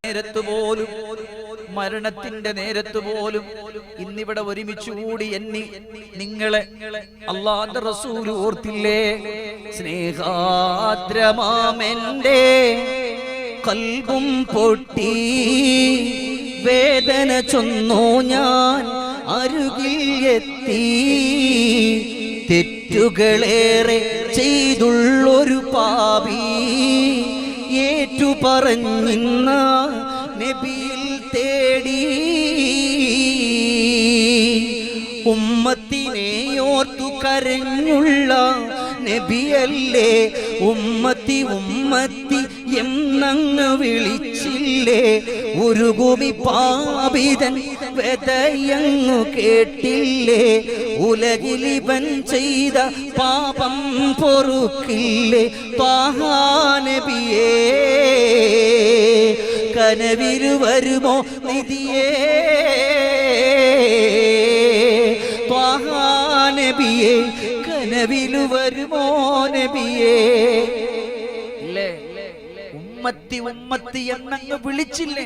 നേരത്ത് പോലും, മരണത്തിന്റെ നേരത്ത് പോലും ഇന്നിവിടെ ഒരുമിച്ച് കൂടി നിങ്ങളെ അല്ലാഹുവിന്റെ റസൂൽ ഓർത്തില്ലേ? സ്നേഹാദ്രമാമെന്റെ കൽബും പൊട്ടി വേദന ചൊന്നു ഞാൻ അരുകിൽ എത്തി. തെറ്റുകളേറെ ചെയ്തുള്ളൊരു പാപി ഏറ്റു പറഞ്ഞിന്ന നബിയിൽ തേടി. ഉമ്മത്തിനെ ഓർത്തു കരഞ്ഞുള്ള നബിയല്ലേ, ഉമ്മത്തി ഉമ്മത്തി എന്നങ്ങ് വിളിച്ചില്ലേ? ഒരു ഭൂമി പാപിതൻ വെതയങ്ങു കേട്ടില്ലേ? ഉലകിലിവൻ ചെയ്ത പാപം പൊറുക്കില്ലേ? ത്വാഹാ നബിയേ കനവിരു വരുമോ നിധിയേ? ത്വാഹാ നബിയേ കനവിലു വരുമോ നബിയേ? ഉമ്മത്തി ഉമ്മത്തി എന്നങ്ങ് വിളിച്ചില്ലേ?